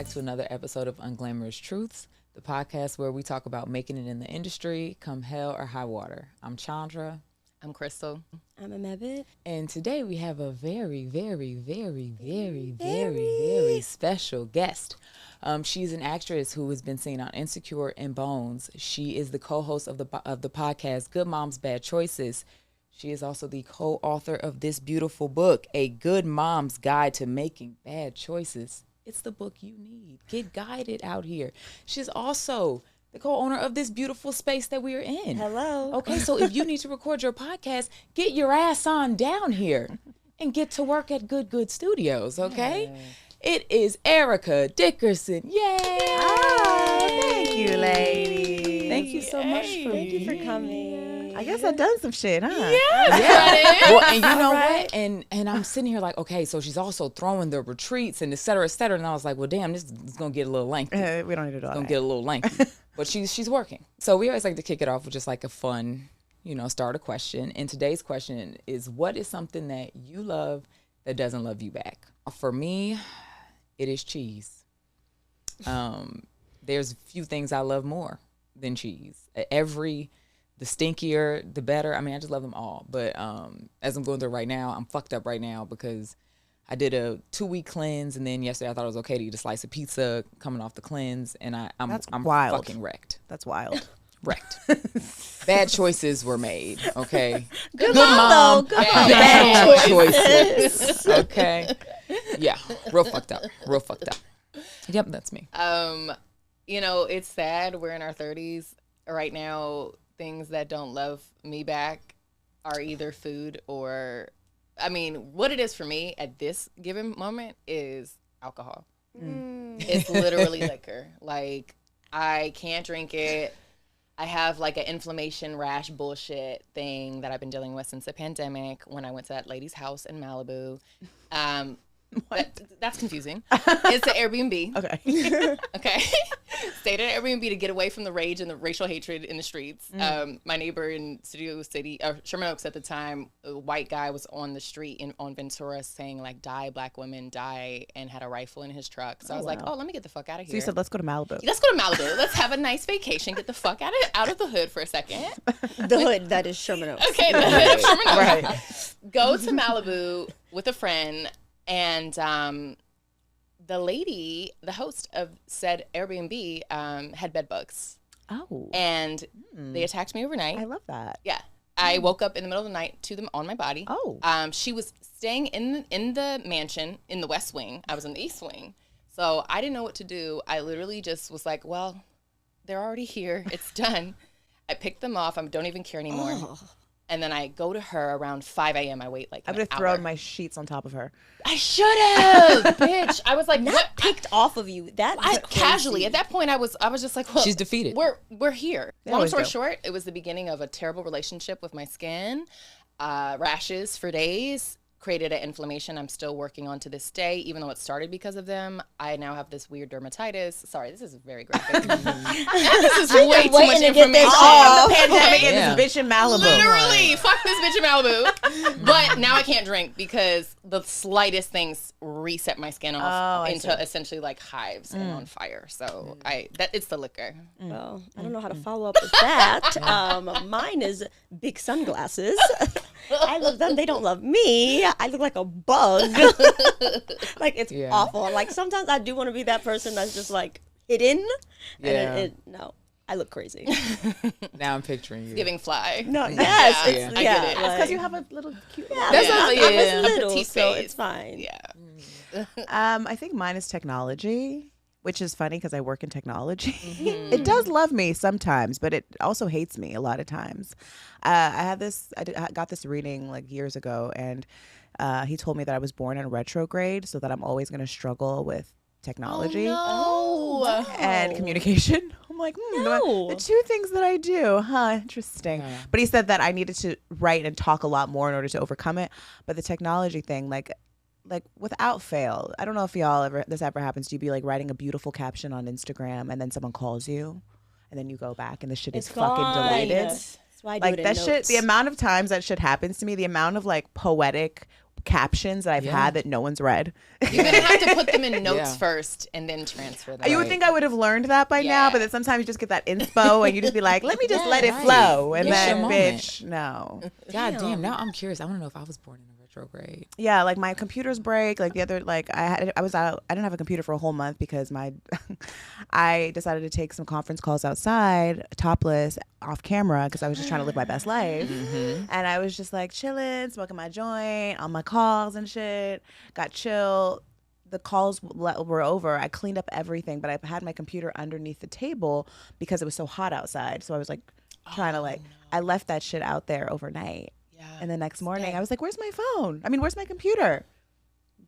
back to another episode of Unglamorous Truths, the podcast where we talk about making it in the industry, come hell or high water. I'm Chandra. I'm Crystal. I'm Amevet. And today we have a very special guest. She's an actress who has been seen on Insecure and Bones. She is the co-host of the podcast Good Moms, Bad Choices. She is also the co-author of this beautiful book, A Good Mom's Guide to Making Bad Choices. It's the book you need. Get guided out here. She's also the co-owner of this beautiful space that we are in. Hello. Okay, so if you need to record your podcast, get your ass on down here and get to work at Good Studios, okay? Yeah. It is Erica Dickerson. Yay! Oh, thank you, lady. Thank you so much for Thank you for coming. I guess I've done some shit, huh? Yeah. Well, and you know what? And I'm sitting here like, okay, so she's also throwing the retreats and et cetera, et cetera. And I was like, well, damn, this is going to get a little lengthy. We don't need to do all that. It's going to get a little lengthy. But she's working. So we always like to kick it off with just like a fun, start a question. And today's question is, what is something that you love that doesn't love you back? For me, it is cheese. There's a few things I love more than cheese. The stinkier, the better. I mean, I just love them all. But as I'm going through right now, I'm fucked up right now because I did a 2-week cleanse, and then yesterday I thought it was okay to eat a slice of pizza coming off the cleanse, and I'm wild. Fucking wrecked. That's wild. Wrecked. Bad choices were made. Okay. Good mom. Bad choices. Okay. Yeah. Real fucked up. Yep, that's me. It's sad. We're in our 30s right now. Things that don't love me back are either food or, what it is for me at this given moment is alcohol. It's literally liquor. Like, I can't drink it. I have like an inflammation rash bullshit thing that I've been dealing with since the pandemic when I went to that lady's house in Malibu. That's confusing. It's an Airbnb. Okay. Okay. Stayed at an Airbnb to get away from the rage and the racial hatred in the streets. My neighbor in Studio City, Sherman Oaks at the time, a white guy was on the street on Ventura saying like, die, black women, die, and had a rifle in his truck. So I was like, let me get the fuck out of here. So you said, let's go to Malibu. Let's go to Malibu. Let's have a nice vacation. Get the fuck out of the hood for a second. The hood that is Sherman Oaks. Okay, the hood of Sherman Oaks. Right. Go to Malibu with a friend. And the lady, the host of said Airbnb, had bed bugs. Oh. And they attacked me overnight. I love that. Yeah. I woke up in the middle of the night to them on my body. Oh. She was staying in the mansion in the West Wing. I was in the East Wing. So I didn't know what to do. I literally just was like, well, they're already here. It's done. I picked them off. I don't even care anymore. Oh. And then I go to her around 5 a.m. I wait like I would have thrown my sheets on top of her. I should have, bitch. I was like, not picked off of you. Casually. At that point, I was just like, well, she's defeated. We're here. They Long story short, it was the beginning of a terrible relationship with my skin, rashes for days, created an inflammation I'm still working on to this day, even though it started because of them. I now have this weird dermatitis. Sorry, this is very graphic. This is way too much information. The pandemic and this bitch in Malibu. Literally, fuck this bitch in Malibu. But now I can't drink because the slightest things reset my skin off into essentially like hives and on fire. So it's the liquor. Well, I don't know how to follow up with that. Mine is big sunglasses. I love them. They don't love me. I look like a bug. Like, it's awful. Like, sometimes I do want to be that person that's just like hidden. Yeah. And no, I look crazy. Now I'm picturing you. It's giving fly. No, yes. I get it. That's because you have a little cute. Yeah, That's I'm little, petite so face. it's fine. Yeah. I think mine is technology, which is funny because I work in technology. It does love me sometimes, but it also hates me a lot of times. I got this reading like years ago, and he told me that I was born in retrograde, so that I'm always going to struggle with technology and communication. I'm like, the two things that I do, interesting. Yeah. But he said that I needed to write and talk a lot more in order to overcome it. But the technology thing, like without fail, I don't know if this ever happens to you, be like writing a beautiful caption on Instagram and then someone calls you and then you go back and the shit is fucking deleted. That's why I do like it in that notes. shit, the amount of times that shit happens to me, the amount of like poetic captions that I've had that no one's read. You're gonna have to put them in notes Yeah. first and then transfer them. You would think I would have learned that by now, but then sometimes you just get that inspo and you just be like, let me just let it flow. And It's then, your bitch, no. God damn. Now I'm curious. I want to know if I was born in a retrograde. Yeah, like my computers break. Like the other, like I was out. I didn't have a computer for a whole month because I decided to take some conference calls outside, topless, off camera, because I was just trying to live my best life. And I was just like chilling, smoking my joint on my calls and shit. Got chill. The calls were over. I cleaned up everything, but I had my computer underneath the table because it was so hot outside. So I was like trying to I left that shit out there overnight. And the next morning, I was like, where's my phone? I mean, where's my computer?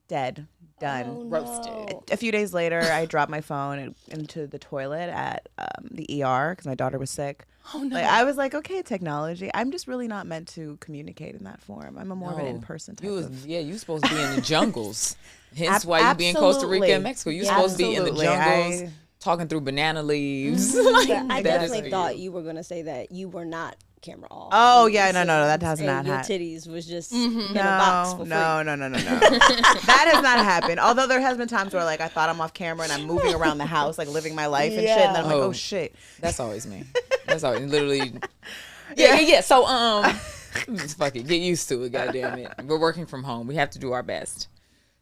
Dead. Done. Oh, Roasted. A few days later, I dropped my phone into the toilet at the ER because my daughter was sick. Oh no. Like, I was like, okay, technology. I'm just really not meant to communicate in that form. I'm more of an No. in-person type You was of. you supposed to be in the jungles. Hence why you be in Costa Rica and Mexico. You supposed to be in the Absolutely. jungles talking through banana leaves. But I That is definitely for thought you. you were going to say that you were not camera off. Oh, yeah, no, that has and not your happened. titties was just in a box for free. No. That has not happened. Although there has been times where like I thought I'm off camera and I'm moving around the house, like living my life and shit. And then I'm like, oh shit. That's always me. That's always literally. Yeah. So just fuck it. Get used to it. Goddamn it. We're working from home. We have to do our best.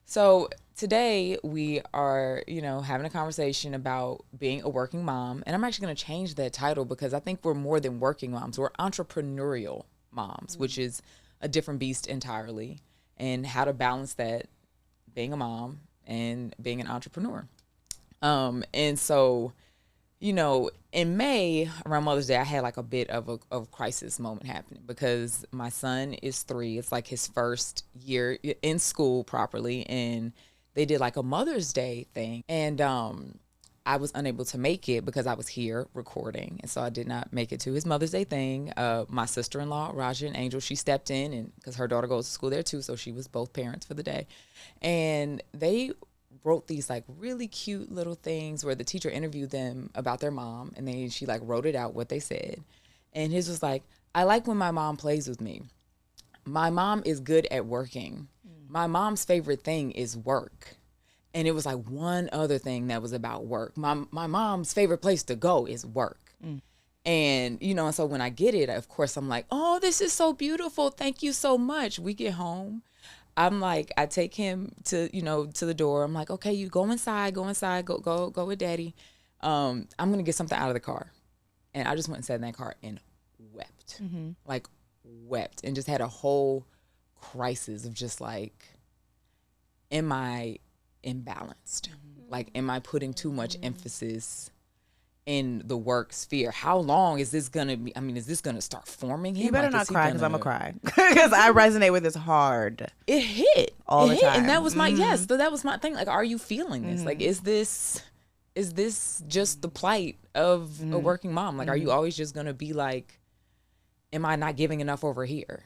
So today we are, having a conversation about being a working mom, and I'm actually going to change that title because I think we're more than working moms. We're entrepreneurial moms, which is a different beast entirely, and how to balance that, being a mom and being an entrepreneur. And so, in May around Mother's Day, I had like a bit of a crisis moment happening because my son is 3. It's like his first year in school properly, and they did like a Mother's Day thing, and I was unable to make it because I was here recording, and so I did not make it to his Mother's Day thing. My sister-in-law, Raja and Angel, she stepped in, and because her daughter goes to school there too, so she was both parents for the day, and they wrote these like really cute little things where the teacher interviewed them about their mom, and then she like wrote it out what they said, and his was like, I like when my mom plays with me. My mom is good at working. My mom's favorite thing is work. And it was like one other thing that was about work. My mom's favorite place to go is work. And, and so when I get it, of course, I'm like, oh, this is so beautiful. Thank you so much. We get home. I'm like, I take him to the door. I'm like, okay, you go inside, go with daddy. I'm going to get something out of the car. And I just went and sat in that car and wept, wept, and just had a whole crisis of just like, am I imbalanced? Like, am I putting too much emphasis in the work sphere? How long is this gonna be? I mean, is this gonna start forming him? You better Like, not is he cry because I'm gonna- gonna cry because I resonate with this hard. It hit All it the hit. And that time. was my yes. So that was my thing. Like, are you feeling this? Like, is this just the plight of a working mom? Like, are you always just gonna be like, am I not giving enough over here?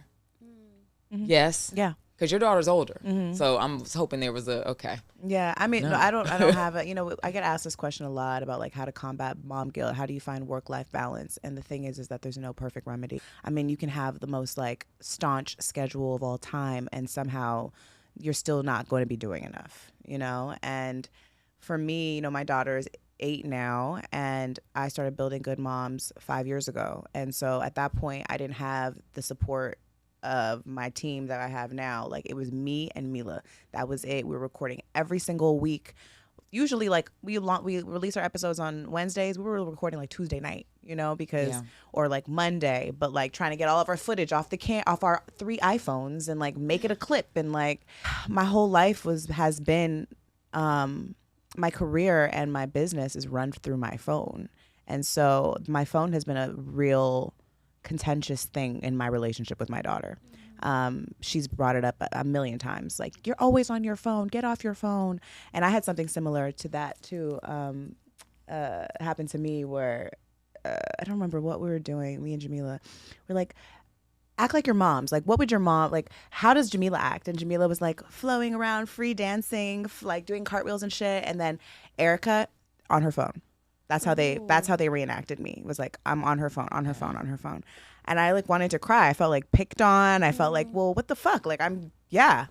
Yes. Yeah. Because your daughter's older, so I'm hoping there was okay. Yeah, I mean, No. no, I don't have a, I get asked this question a lot about like how to combat mom guilt. How do you find work-life balance? And the thing is that there's no perfect remedy. I mean, you can have the most like staunch schedule of all time and somehow you're still not going to be doing enough, And for me, my daughter is 8 now, and I started building Good Moms 5 years ago. And so at that point, I didn't have the support of my team that I have now. Like, it was me and Mila. That was it. We were recording every single week. Usually, like, we release our episodes on Wednesdays. We were recording like Tuesday night, because or like Monday, but like trying to get all of our footage off off our 3 iPhones and like make it a clip. And like my whole life has been my career and my business is run through my phone. And so my phone has been a real contentious thing in my relationship with my daughter. She's brought it up a million times. Like, you're always on your phone. Get off your phone. And I had something similar to that too. Happened to me where I don't remember what we were doing. Me and Jamila were like, act like your mom's. Like, what would your mom, like, how does Jamila act? And Jamila was like flowing around, free dancing, like doing cartwheels and shit. And then Erica on her phone. That's how they reenacted me. It was like, I'm on her phone. And I like wanted to cry. I felt like picked on. I felt like, well, what the fuck? Like, yeah.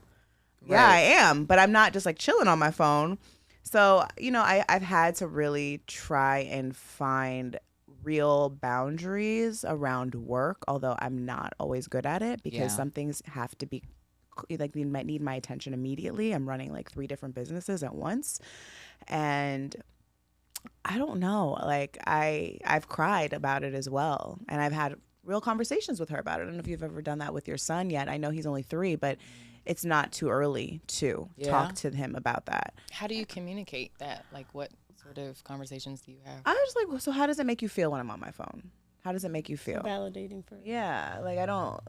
Yeah, I am, but I'm not just like chilling on my phone. So, I've had to really try and find real boundaries around work, although I'm not always good at it because some things have to be like they might need my attention immediately. I'm running like 3 different businesses at once. And I don't know, like I've cried about it as well. And I've had real conversations with her about it. I don't know if you've ever done that with your son yet. I know he's only 3, but it's not too early to talk to him about that. How do you communicate that? Like, what sort of conversations do you have? I was like, well, so how does it make you feel when I'm on my phone? How does it make you feel? Validating for Yeah, like I don't,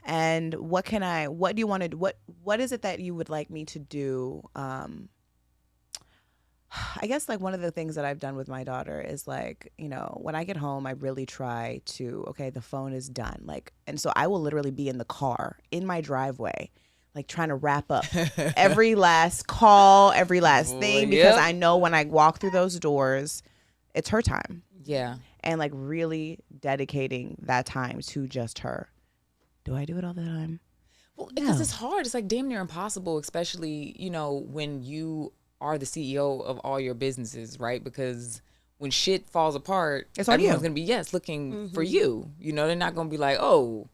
and what do you want to, what is it that you would like me to do? I guess like one of the things that I've done with my daughter is like, when I get home, I really try to, okay, the phone is done. Like, and so I will literally be in the car in my driveway, like trying to wrap up every last call, every last thing, because I know when I walk through those doors, it's her time. Yeah. And like really dedicating that time to just her. Do I do it all the time? Well, because it's hard. It's like damn near impossible, especially, when you are the CEO of all your businesses, right? Because when shit falls apart, everyone's going to be, looking for you. They're not going to be like, oh,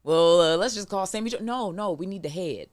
well, let's just call Sammy. No, we need the head.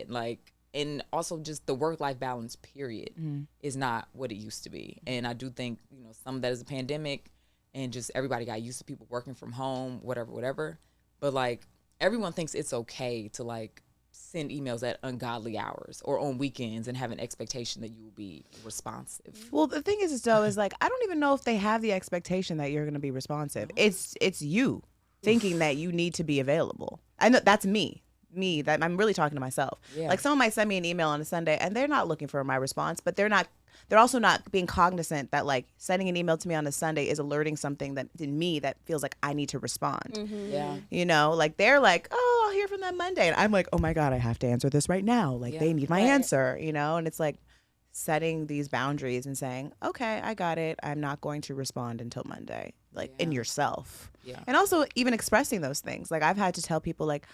Like, and also just the work-life balance, period, is not what it used to be. And I do think, some of that is a pandemic and just everybody got used to people working from home, whatever. But like, everyone thinks it's okay to like send emails at ungodly hours or on weekends and have an expectation that you will be responsive. Well, the thing is though, is like, I don't even know if they have the expectation that you're going to be responsive. It's you thinking that you need to be available. I know that's me, that I'm really talking to myself. Yeah. Like someone might send me an email on a Sunday and they're not looking for my response, but they're also not being cognizant that like sending an email to me on a Sunday is alerting something that in me that feels like I need to respond. Yeah. Like they're like, oh, I'll hear from them Monday. And I'm like, oh my God, I have to answer this right now. Like they need my answer, and it's like setting these boundaries and saying, okay, I got it. I'm not going to respond until Monday, like in yourself. Yeah. And also even expressing those things. Like I've had to tell people like,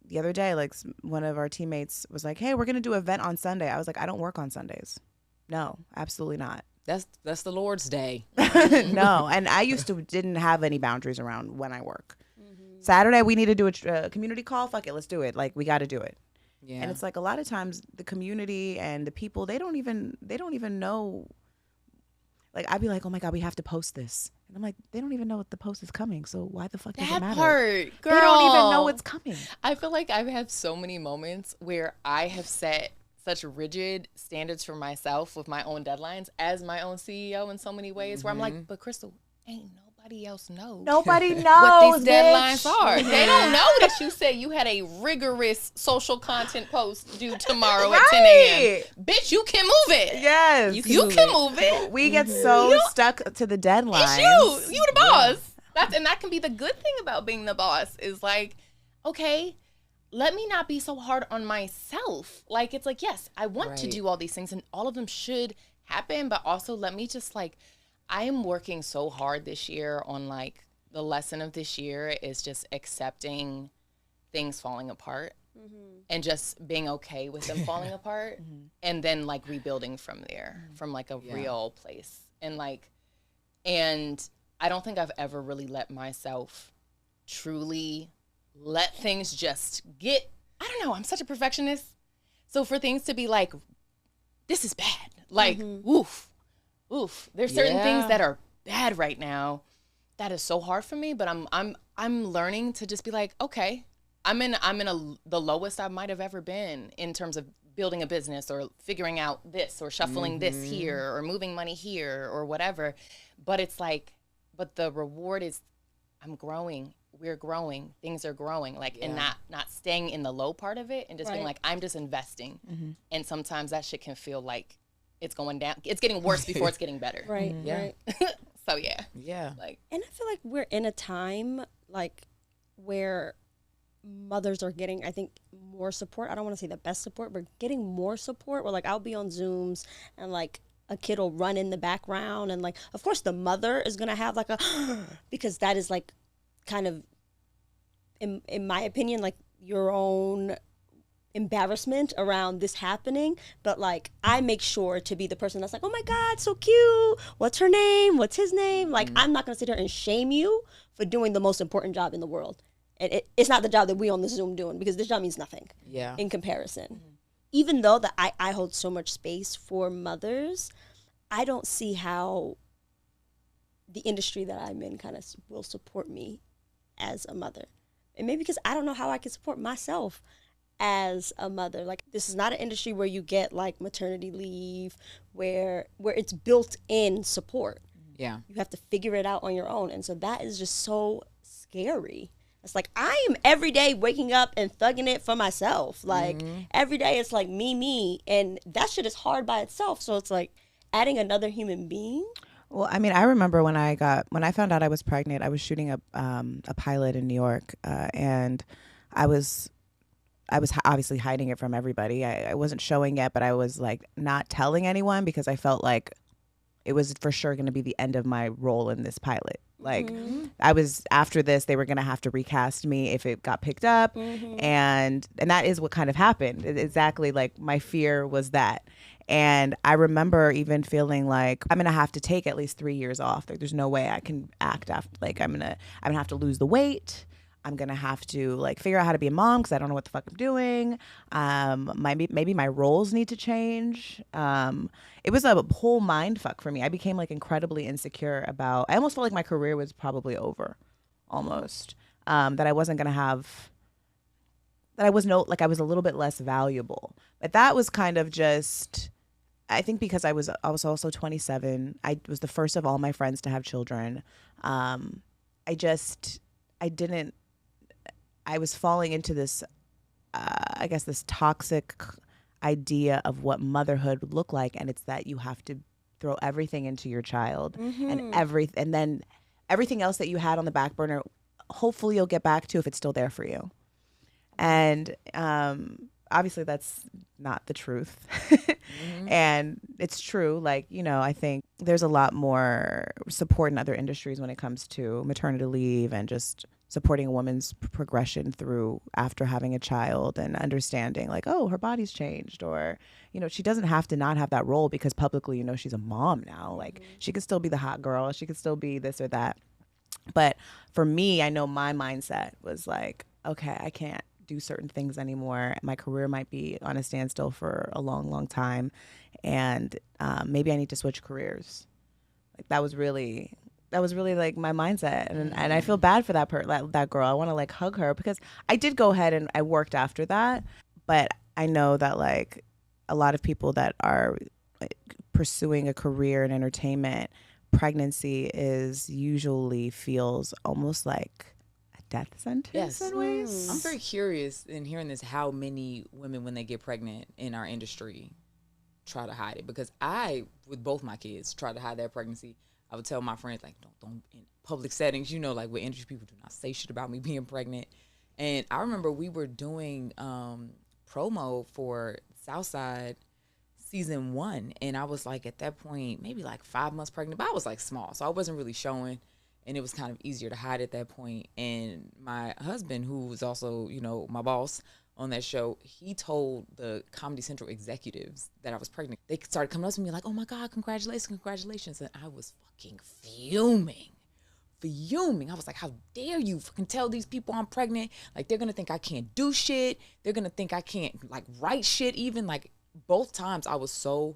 the other day, like one of our teammates was like, hey, we're going to do an event on Sunday. I was like, I don't work on Sundays. No, absolutely not. That's the Lord's day. No, and I didn't have any boundaries around when I work. Saturday, we need to do a community call. Fuck it, let's do it. Like we got to do it. Yeah. And it's like a lot of times the community and the people, they don't even know. Like I'd be like, oh my God, we have to post this. And I'm like, they don't even know what the post is coming. So why the fuck does it matter? That part, girl. They don't even know it's coming. I feel like I've had so many moments where I have set such rigid standards for myself with my own deadlines as my own CEO in so many ways where I'm like, but Crystal, ain't nobody else knows. Nobody knows what these deadlines are. They don't know that you said you had a rigorous social content post due tomorrow at 10 a.m. Bitch, you can move it. Yes. You can move it. We get so stuck to the deadline. It's you. You the boss. And that can be the good thing about being the boss is like, okay, let me not be so hard on myself. Like, it's like, yes, I want to do all these things and all of them should happen, but also let me just like, I am working so hard this year on like the lesson of this year is just accepting things falling apart and just being okay with them falling apart and then like rebuilding from there, from like a real place. And like, and I don't think I've ever really let myself truly let things just get, I don't know, I'm such a perfectionist. So for things to be like, this is bad, like, oof. There's certain things that are bad right now that is so hard for me, but I'm learning to just be like, okay, I'm in the lowest I might have ever been in terms of building a business or figuring out this or shuffling this here or moving money here or whatever. But it's like, but the reward is I'm growing. We're growing, things are growing, like, and not staying in the low part of it and just being like, I'm just investing. And sometimes that shit can feel like it's going down. It's getting worse before it's getting better. Right. So yeah. Like, and I feel like we're in a time like where mothers are getting, I think, more support. I don't want to say the best support, but getting more support where like I'll be on Zooms and like a kid will run in the background and like, of course the mother is going to have like a, because that is like, kind of in my opinion like your own embarrassment around this happening, but like I make sure to be the person that's like, oh my God, so cute. What's her name? What's his name? Like, I'm not going to sit here and shame you for doing the most important job in the world. And it's not the job that we on the Zoom doing, because this job means nothing in comparison. Even though that I hold so much space for mothers, I don't see how the industry that I'm in kind of will support me as a mother. And maybe because I don't know how I can support myself as a mother. Like, this is not an industry where you get like maternity leave, where it's built in support. Yeah. You have to figure it out on your own. And so that is just so scary. It's like, I am every day waking up and thugging it for myself. Like, every day it's like me. And that shit is hard by itself. So it's like adding another human being. Well, I mean, I remember when I found out I was pregnant, I was shooting a pilot in New York, and I was obviously hiding it from everybody. I wasn't showing it, but I was like not telling anyone because I felt like it was for sure going to be the end of my role in this pilot. Like, I was, after this, they were going to have to recast me if it got picked up. And that is what kind of happened. Exactly. Like, my fear was that. And I remember even feeling like I'm going to have to take at least 3 years off. Like, there's no way I can act after, like, I'm going to have to lose the weight. I'm going to have to like figure out how to be a mom because I don't know what the fuck I'm doing. Maybe my roles need to change. It was a whole mind fuck for me. I became like incredibly insecure about, I almost felt like my career was probably over almost. That I wasn't going to have, that I was I was a little bit less valuable. But that was kind of just, I think because I was also 27. I was the first of all my friends to have children. I was falling into this, I guess, this toxic idea of what motherhood would look like, and it's that you have to throw everything into your child, and then everything else that you had on the back burner, hopefully you'll get back to if it's still there for you. And obviously that's not the truth. And it's true. Like, you know, I think there's a lot more support in other industries when it comes to maternity leave and just supporting a woman's progression through after having a child and understanding like, oh, her body's changed, or, you know, she doesn't have to not have that role because publicly, you know, she's a mom now. Like, she could still be the hot girl. She could still be this or that. But for me, I know my mindset was like, okay, I can't do certain things anymore. My career might be on a standstill for a long, long time. And maybe I need to switch careers. Like, that was really like my mindset. And I feel bad for that girl. I want to like hug her because I did go ahead and I worked after that. But I know that like a lot of people that are like, pursuing a career in entertainment, pregnancy usually feels almost like a death sentence in ways. I'm very curious in hearing this, how many women, when they get pregnant in our industry, try to hide it. Because I, with both my kids, try to hide their pregnancy. I would tell my friends, like, don't in public settings, you know, like with industry people, do not say shit about me being pregnant. And I remember we were doing promo for Southside season 1. And I was like, at that point, maybe like 5 months pregnant, but I was like small. So I wasn't really showing. And it was kind of easier to hide at that point. And my husband, who was also, you know, my boss on that show, he told the Comedy Central executives that I was pregnant. They started coming up to me like, oh my God, congratulations. And I was fucking fuming. I was like, how dare you fucking tell these people I'm pregnant? Like, they're going to think I can't do shit. They're going to think I can't like write shit even. Like, both times I was so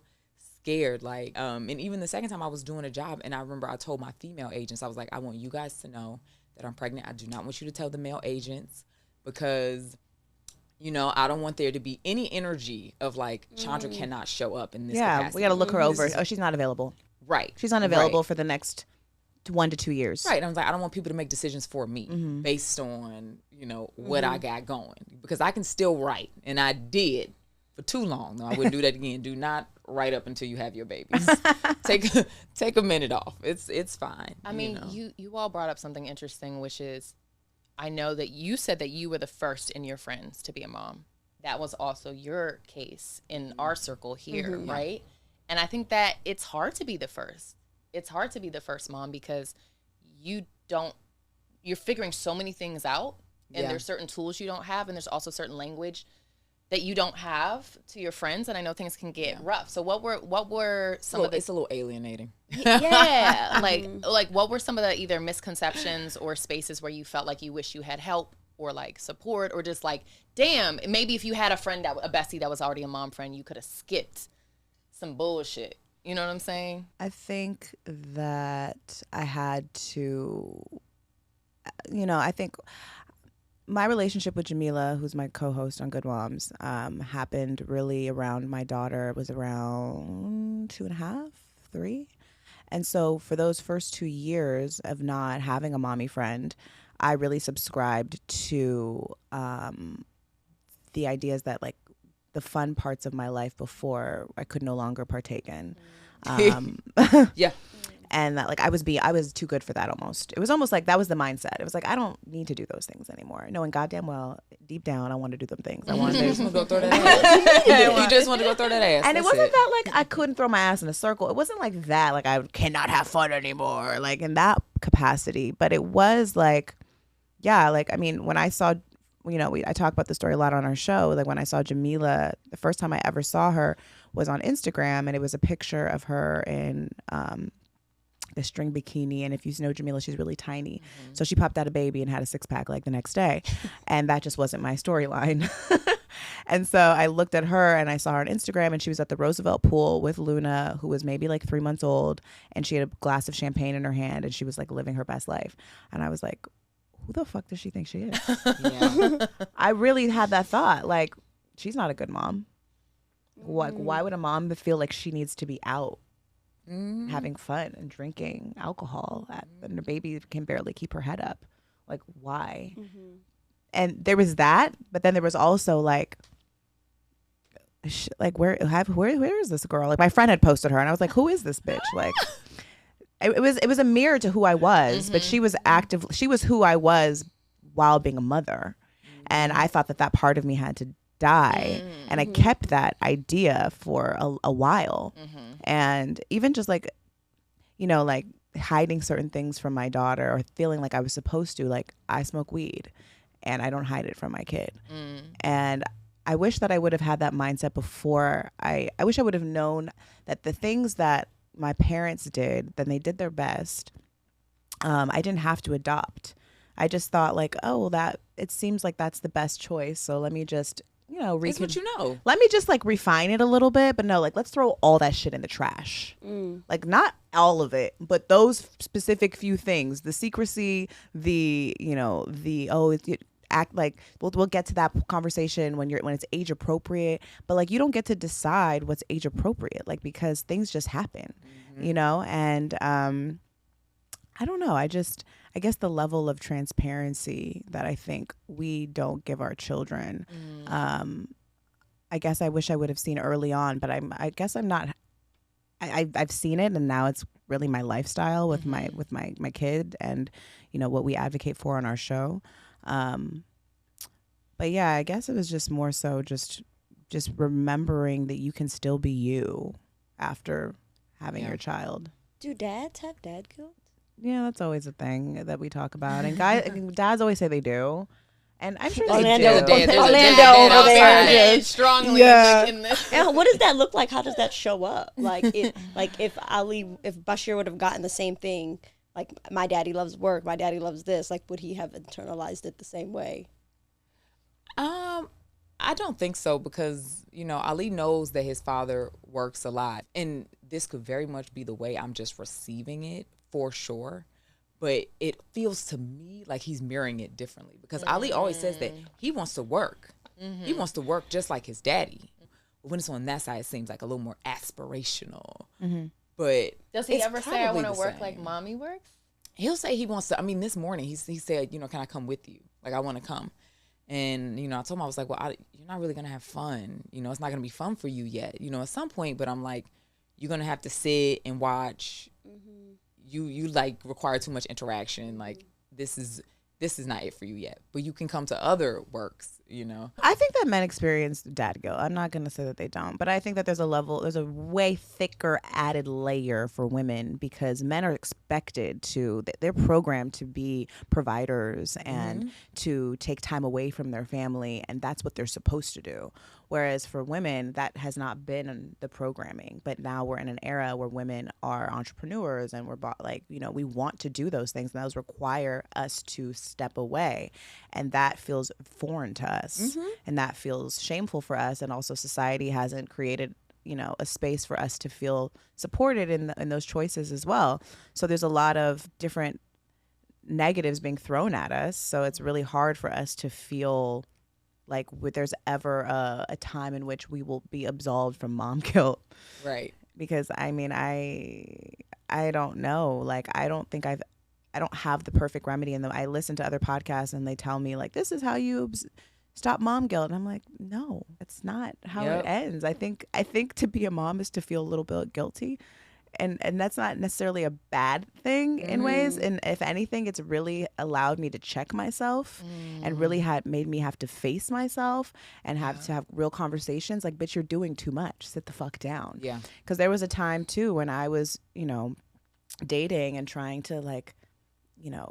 scared. Like, and even the second time I was doing a job, and I remember I told my female agents, I was like, I want you guys to know that I'm pregnant. I do not want you to tell the male agents, because, you know, I don't want there to be any energy of like, Chandra cannot show up in this capacity. We got to look her over. Oh, she's not available. Right. She's unavailable for the next 1 to 2 years. Right. And I was like, I don't want people to make decisions for me based on, you know, what I got going, because I can still write, and I did for too long. No, I wouldn't do that again. Do not write up until you have your babies. Take a minute off. It's fine. I mean, you all brought up something interesting, which is, I know that you said that you were the first in your friends to be a mom. That was also your case in our circle here, right? And I think that it's hard to be the first. It's hard to be the first mom because you're figuring so many things out, and there's certain tools you don't have, and there's also certain language that you don't have to your friends, and I know things can get rough. So what were some of the... It's a little alienating. Yeah, like what were some of the either misconceptions or spaces where you felt like you wish you had help or like support, or just like, damn, maybe if you had a friend, a bestie that was already a mom friend, you could have skipped some bullshit. You know what I'm saying? I think that I had to, I think my relationship with Jamila, who's my co-host on Good Moms, happened really around my daughter was around 2.5, 3. And so for those first 2 years of not having a mommy friend, I really subscribed to the ideas that like the fun parts of my life before I could no longer partake in. Yeah. And that like I was too good for that almost. It was almost like that was the mindset. It was like I don't need to do those things anymore. Knowing goddamn well, deep down, I want to do them things. I want to just want to go throw that ass. You just want to go throw that ass. And That's it wasn't that like I couldn't throw my ass in a circle. It wasn't like that. Like I cannot have fun anymore. Like in that capacity. But it was like, yeah. Like I mean, when I saw, I talk about the story a lot on our show. Like when I saw Jamila, the first time I ever saw her was on Instagram, and it was a picture of her in a string bikini. And if you know Jamila, she's really tiny. So she popped out a baby and had a 6-pack like the next day. And that just wasn't my storyline. And so I looked at her and I saw her on Instagram, and she was at the Roosevelt pool with Luna, who was maybe like 3 months old. And she had a glass of champagne in her hand, and she was like living her best life. And I was like, who the fuck does she think she is? Yeah. I really had that thought. Like, she's not a good mom. Like, why would a mom feel like she needs to be out having fun and drinking alcohol and her baby can barely keep her head up? Like, why? And there was that, but then there was also like where is this girl? Like my friend had posted her, and I was like, who is this bitch? Like, it was a mirror to who I was, but she was who I was while being a mother, and I thought that part of me had to die, and I kept that idea for a while, and even just like, like hiding certain things from my daughter, or feeling like I was supposed to. Like, I smoke weed, and I don't hide it from my kid, and I wish that I would have had that mindset before. I wish I would have known that the things that my parents did, then they did their best. I didn't have to adopt. I just thought like, oh, well, that it seems like that's the best choice. So let me just, That's what you know. Let me just like refine it a little bit, but no, like let's throw all that shit in the trash. Like not all of it, but those specific few things, the secrecy, act like we'll get to that conversation when it's age appropriate, but like you don't get to decide what's age appropriate, like because things just happen, and I don't know. I guess the level of transparency that I think we don't give our children, I guess I wish I would have seen early on, but I guess I'm not. I've seen it, and now it's really my lifestyle with my kid, and what we advocate for on our show. But yeah, I guess it was just more so just remembering that you can still be you after having your child. Do dads have dad guilt? Yeah, that's always a thing that we talk about, and dads always say they do, and I'm sure Orlando, they do. Orlando over there, strongly. In this. And what does that look like? How does that show up? Like, if Bashir would have gotten the same thing, like my daddy loves work, my daddy loves this, like would he have internalized it the same way? I don't think so, because Ali knows that his father works a lot, and this could very much be the way I'm just receiving it for sure. But it feels to me like he's mirroring it differently, because Ali always says that he wants to work. He wants to work just like his daddy. But when it's on that side, it seems like a little more aspirational. But does he ever say, I want to work like mommy works? He'll say he wants to. I mean, this morning he said, can I come with you? Like, I want to come. And, I told him, I was like, well, you're not really going to have fun. It's not going to be fun for you yet, at some point. But I'm like, you're going to have to sit and watch. You like require too much interaction. Like, this is not it for you yet. But you can come to other works you know. I think that men experience dad guilt. I'm not going to say that they don't, but I think that there's a way thicker added layer for women because men are expected to, they're programmed to be providers and to take time away from their family, and that's what they're supposed to do. Whereas for women, that has not been the programming. But now we're in an era where women are entrepreneurs and we want to do those things, and those require us to step away. And that feels foreign to us, and that feels shameful for us. And also society hasn't created, a space for us to feel supported in those choices as well. So there's a lot of different negatives being thrown at us. So it's really hard for us to feel like there's ever a time in which we will be absolved from mom guilt. Right. Because I mean, I don't know. Like, I don't have the perfect remedy. And I listen to other podcasts and they tell me like, this is how you stop mom guilt. And I'm like, no, it's not how it ends. I think to be a mom is to feel a little bit guilty. And that's not necessarily a bad thing in ways. And if anything, it's really allowed me to check myself and really made me have to face myself and have to have real conversations. Like, bitch, you're doing too much. Sit the fuck down. Yeah. Because there was a time too when I was, dating and trying to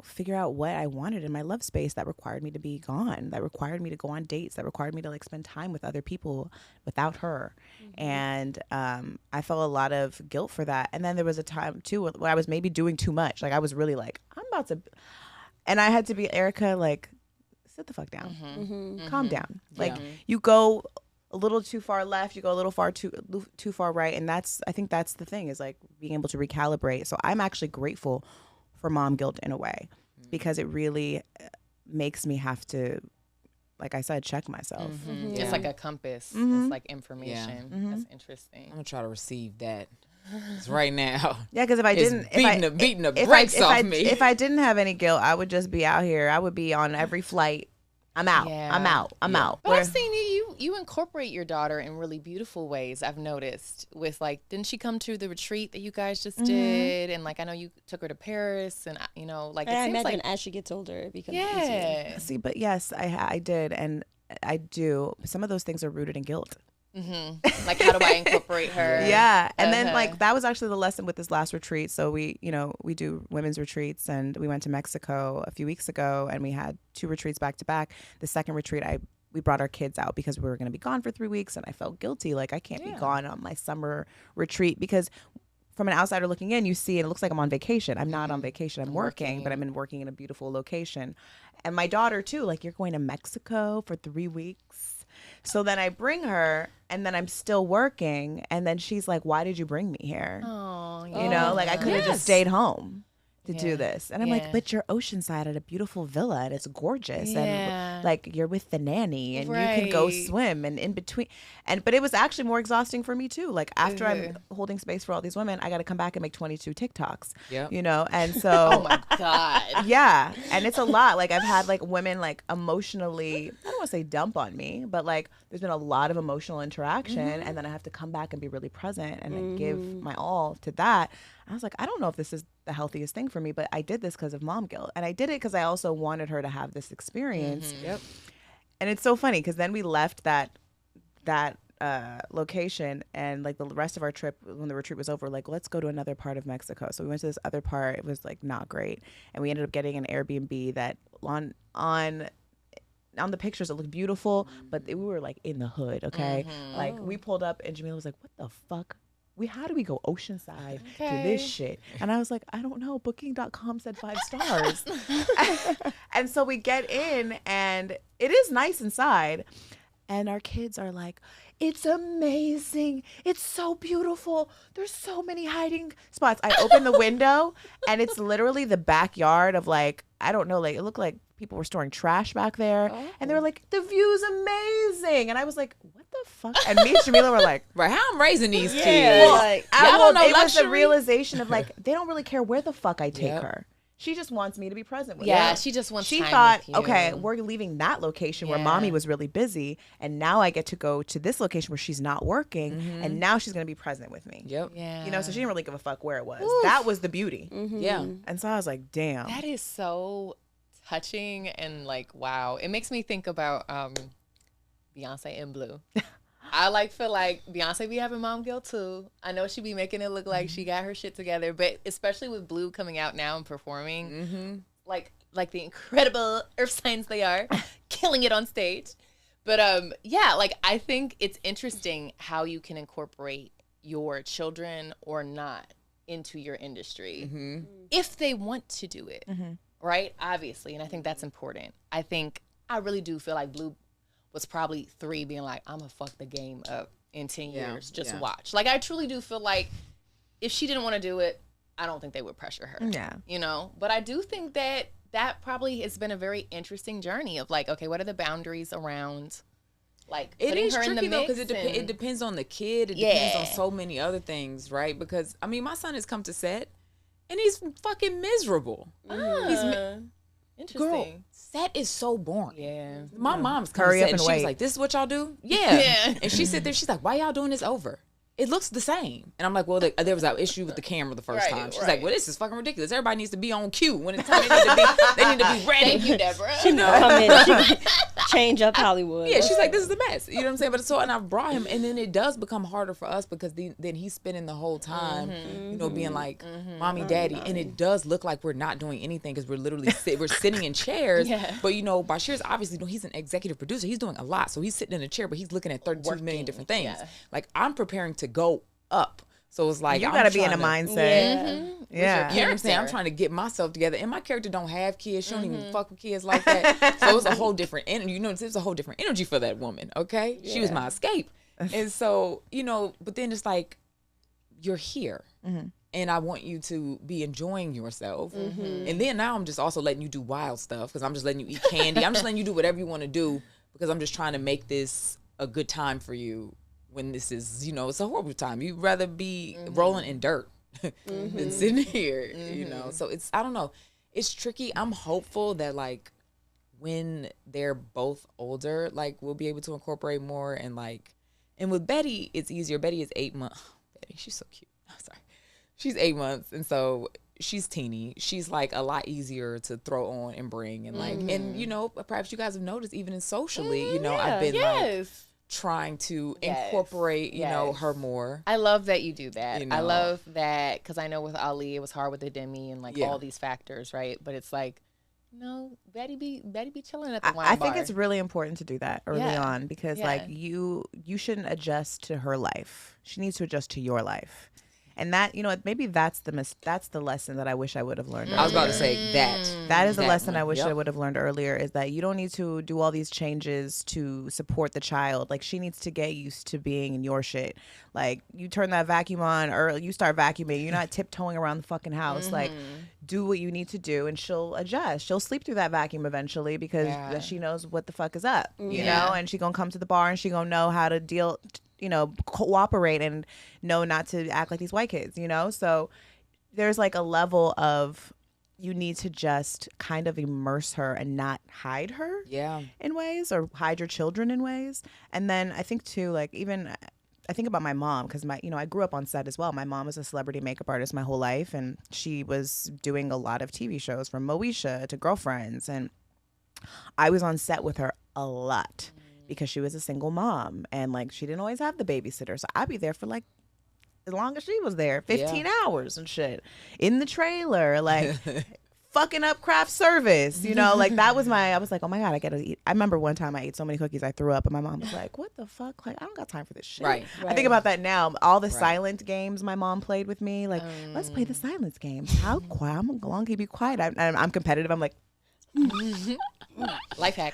figure out what I wanted in my love space that required me to be gone, that required me to go on dates, that required me to spend time with other people without her. And I felt a lot of guilt for that. And then there was a time too when I was maybe doing too much. Like, I was really like, I'm about to, and I had to be, Erica, like, sit the fuck down, calm down. Like, you go a little too far left, you go a little too far right. And I think that's the thing, is like being able to recalibrate. So I'm actually grateful for mom guilt in a way, because it really makes me have to, like I said, check myself. It's like a compass. It's like information. That's interesting. I'm gonna try to receive that right now. Yeah, because if I didn't, beating the brakes off me. If I didn't have any guilt, I would just be out here. I would be on every flight. I'm out. I'm out. But I've seen you incorporate your daughter in really beautiful ways. I've noticed with didn't she come to the retreat that you guys just did? And I know you took her to Paris, and it I seems imagine as she gets older, it becomes easier. See, but yes, I did, and I do. Some of those things are rooted in guilt. Like, how do I incorporate her? Yeah. And then that was actually the lesson with this last retreat. So we do women's retreats, and we went to Mexico a few weeks ago, and we had 2 retreats back to back. The second retreat, we brought our kids out because we were going to be gone for 3 weeks, and I felt guilty. Like, I can't be gone on my summer retreat, because from an outsider looking in, you see, and it looks like I'm on vacation. I'm not on vacation. I'm working, but I'm working in a beautiful location. And my daughter too, like, you're going to Mexico for 3 weeks. So then I bring her, and then I'm still working, and then she's like, why did you bring me here? Oh, I could have just stayed home to do this. And I'm like, but you're oceanside at a beautiful villa, and it's gorgeous. And you're with the nanny, and you can go swim, and in between. But it was actually more exhausting for me too. Like, after I'm holding space for all these women, I got to come back and make 22 TikToks. And so oh my God. Yeah. And it's a lot. Like, I've had women emotionally, I don't want to say dump on me, but there's been a lot of emotional interaction, and then I have to come back and be really present and give my all to that. I was like, I don't know if this is the healthiest thing for me, but I did this because of mom guilt. And I did it because I also wanted her to have this experience. And it's so funny, because then we left that location, and the rest of our trip, when the retreat was over, let's go to another part of Mexico. So we went to this other part. It was not great. And we ended up getting an Airbnb that on the pictures it looked beautiful, but we were in the hood. Okay. We pulled up, and Jamila was like, what the fuck? How do we go oceanside to this shit? And I was like, I don't know. Booking.com said 5 stars. And so we get in, and it is nice inside. And our kids are like, it's amazing. It's so beautiful. There's so many hiding spots. I open the window, and it's literally the backyard of I don't know, it looked like people were storing trash back there. And they were like, the view's amazing. And I was like, what the fuck? And me and Jamila were like, right, how I'm raising these kids. I don't know. It was the realization of they don't really care where the fuck I take her. She just wants me to be present with her. Yeah, she just wants She time thought, with you. okay, we're leaving that location where mommy was really busy, and now I get to go to this location where she's not working, and now she's going to be present with me. Yep. Yeah. So she didn't really give a fuck where it was. Oof. That was the beauty. Yeah. And so I was like, damn. That is so touching and wow. It makes me think about Beyonce and Blue. I like feel like Beyonce be having mom guilt too. I know she be making it look like she got her shit together, but especially with Blue coming out now and performing, like the incredible earth signs they are, killing it on stage. But yeah, like I think it's interesting how you can incorporate your children or not into your industry if they want to do it, right? Obviously, and I think that's important. I really do feel like Blue was probably 3 being like, I'm gonna fuck the game up in 10 years. Just watch. Like, I truly do feel like if she didn't want to do it, I don't think they would pressure her. Yeah. You know? But I do think that probably has been a very interesting journey of like, okay, what are the boundaries around like putting her in the mix? Because it depends on the kid. It depends on so many other things, right? Because, I mean, my son has come to set and he's fucking miserable. Interesting. Girl, set is so boring. Yeah. My mom's come Hurry to up set and and she was wait. like, this is what y'all do? Yeah. Yeah. And she sit there, she's like, why y'all doing this over? It looks the same. And I'm like, well, there was an issue with the camera the first time. She's like, well, this is fucking ridiculous. Everybody needs to be on cue. When it's time, they need to be ready. Thank you, Deborah. She can come in and she can change up Hollywood. Yeah, she's like, this is a mess. You know what I'm saying? But and I've brought him, and then it does become harder for us because then he's spending the whole time, you know, being like, mommy, daddy. And it does look like we're not doing anything because we're literally we're sitting in chairs. Yeah. But, you know, Bashir's obviously, he's an executive producer. He's doing a lot. So he's sitting in a chair, but he's looking at 32 million different things. Yeah. Like, I'm preparing to go up. So it's like, You I'm gotta be in a trying mindset. Yeah. you know what I'm saying? I'm trying to get myself together, and my character don't have kids. She don't even fuck with kids like that. So it's a whole different energy. You know, it's a whole different energy for that woman. Okay, she was my escape, and so you know. But then it's like, you're here, and I want you to be enjoying yourself. And then now I'm just also letting you do wild stuff because I'm just letting you eat candy. I'm just letting you do whatever you want to do because I'm just trying to make this a good time for you. When this is, you know, it's a horrible time. You'd rather be rolling in dirt than sitting here, you know. So it's, I don't know. It's tricky. I'm hopeful that, like, when they're both older, like, we'll be able to incorporate more. And, like, and with Betty, it's easier. Betty is 8 months. Betty, she's so cute. I'm sorry. She's 8 months. And so she's teeny. She's, like, a lot easier to throw on and bring. And, like, and, you know, perhaps you guys have noticed, even in socially, you know, I've been, like, trying to incorporate, you know, her more. I love that you do that. You know? I love that because I know with Ali it was hard with the Demi and like all these factors, right? But it's like, no, Betty be chilling at the wine bar. I think it's really important to do do that early on because like you shouldn't adjust to her life. She needs to adjust to your life. And that, you know, maybe that's the lesson that I wish I would have learned. I was about to say that. That is the lesson I wish I would have learned earlier, is that you don't need to do all these changes to support the child. Like, she needs to get used to being in your shit. Like, you turn that vacuum on early, you start vacuuming. You're not tiptoeing around the fucking house. Like, do what you need to do, and she'll adjust. She'll sleep through that vacuum eventually because she knows what the fuck is up, you know? And she gonna come to the bar and she gonna know how to deal, you know, cooperate and know not to act like these white kids, you know? So there's like a level of, you need to just kind of immerse her and not hide her in ways, or hide your children in ways. And then I think too, like, even I think about my mom, because I grew up on set as well. My mom was a celebrity makeup artist my whole life, and she was doing a lot of TV shows from Moesha to Girlfriends. And I was on set with her a lot because she was a single mom, and like, she didn't always have the babysitter. So I'd be there for like, as long as she was there, 15 hours and shit in the trailer, like fucking up craft service, you know, like that was I was like, oh my God, I gotta eat. I remember one time I ate so many cookies, I threw up, and my mom was like, what the fuck? Like, I don't got time for this shit. Right. I think about that now. All the silent games my mom played with me, like, let's play the silence games. How quiet? I'm long to be quiet. I'm competitive. I'm like, life hack.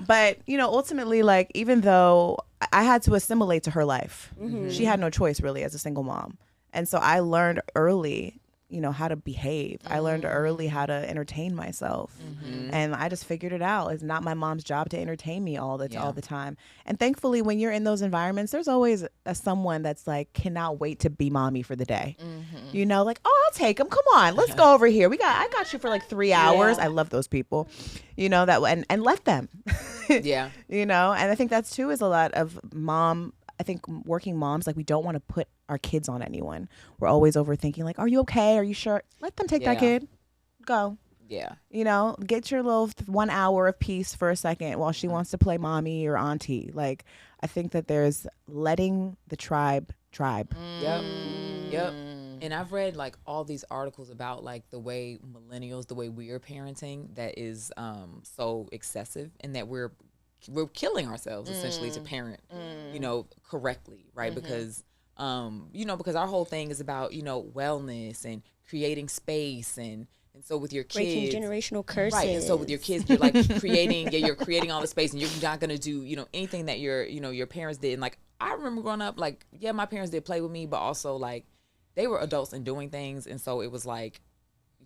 But, you know, ultimately, like, even though I had to assimilate to her life, she had no choice really as a single mom. And so I learned early, you know, how to behave. I learned early how to entertain myself. And I just figured it out. It's not my mom's job to entertain me all the time. And thankfully, when you're in those environments, there's always someone that's like, cannot wait to be mommy for the day. You know, like, oh, I'll take him. Come on, let's go over here. I got you for like 3 hours. I love those people, you know, that and let them. You know, and I think that's too is a lot of I think working moms, like, we don't want to put our kids on anyone. We're always overthinking, like, are you okay? Are you sure? Let them take that kid. Go. Yeah. You know, get your little 1 hour of peace for a second while she wants to play mommy or auntie. Like, I think that there's letting the tribe. Yep. Yep. And I've read like all these articles about like the way millennials, the way we are parenting, that is so excessive, and that we're killing ourselves essentially to parent, you know, correctly, right? Because you know, because our whole thing is about, you know, wellness and creating space, and so with your kids, breaking generational curses. right? And so with your kids, you're like creating, you're creating all the space, and you're not gonna do, you know, anything that your parents did. And like, I remember growing up, like, yeah, my parents did play with me, but also like they were adults and doing things, and so it was like,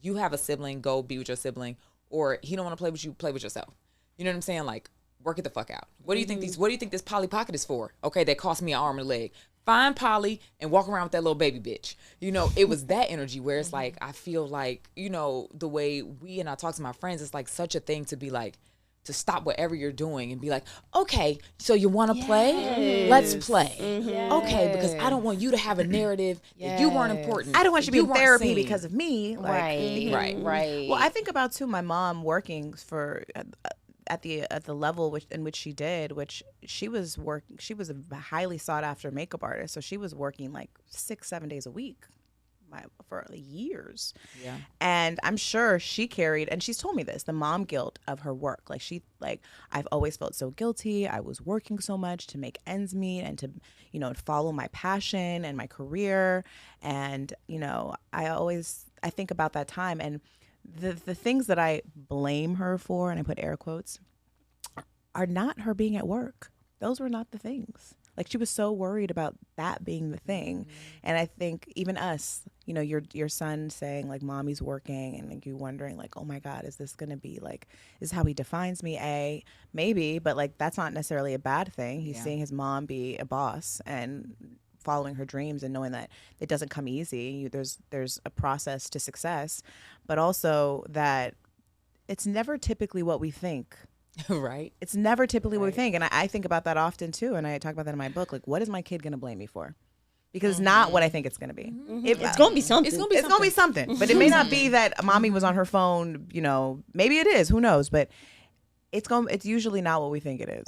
you have a sibling, go be with your sibling, or he don't want to play with you, play with yourself. You know what I'm saying? Like, work it the fuck out. What do you think what do you think this Polly Pocket is for? Okay, that cost me an arm and a leg. Find Polly and walk around with that little baby bitch. You know, it was that energy where it's like, I feel like, you know, the way I talk to my friends, it's like such a thing to be like, to stop whatever you're doing and be like, okay, so you want to play? Let's play. Okay, because I don't want you to have a narrative that you weren't important. I don't want you to be in weren't therapy seen. because of me. Like, Right. Well, I think about too my mom working for at the level in which she did, which she was a highly sought after makeup artist, so she was working like 6-7 days a week for years. Yeah. And I'm sure she carried, and she's told me this, the mom guilt of her work. Like I've always felt so guilty. I was working so much to make ends meet and to, you know, follow my passion and my career. And, you know, I think about that time, and the things that I blame her for, and I put air quotes, are not her being at work. Those were not the things. Like, she was so worried about that being the thing. And I think even us, you know, your son saying like, mommy's working, and like you wondering like, oh my God, is this gonna be like, is how he defines me? Maybe, but like, that's not necessarily a bad thing. He's seeing his mom be a boss and following her dreams, and knowing that it doesn't come easy. There's a process to success, but also that it's never typically what we think. Right. It's never typically what we think. And I think about that often too. And I talk about that in my book. Like, what is my kid going to blame me for? Because it's not what I think it's going to be. It's going to be something. It's going to It's going to be something. But it may not be that mommy was on her phone, you know, maybe it is, who knows? But it's usually not what we think it is.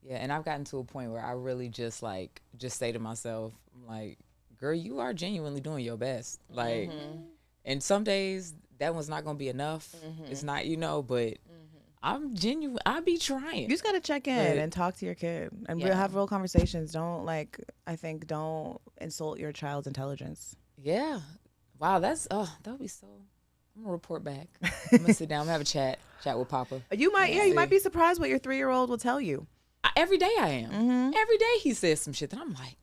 Yeah, and I've gotten to a point where I really just say to myself, like, girl, you are genuinely doing your best. Like, and some days that one's not going to be enough. It's not, you know, but I'm genuine. I be trying. You just got to check in and talk to your kid and have real conversations. Don't insult your child's intelligence. Yeah. Wow, that would be so. I'm gonna report back. I'm gonna sit down. I'm gonna have a chat with Papa. You might be surprised what your 3-year-old will tell you. Every day I am. Every day he says some shit that I'm like,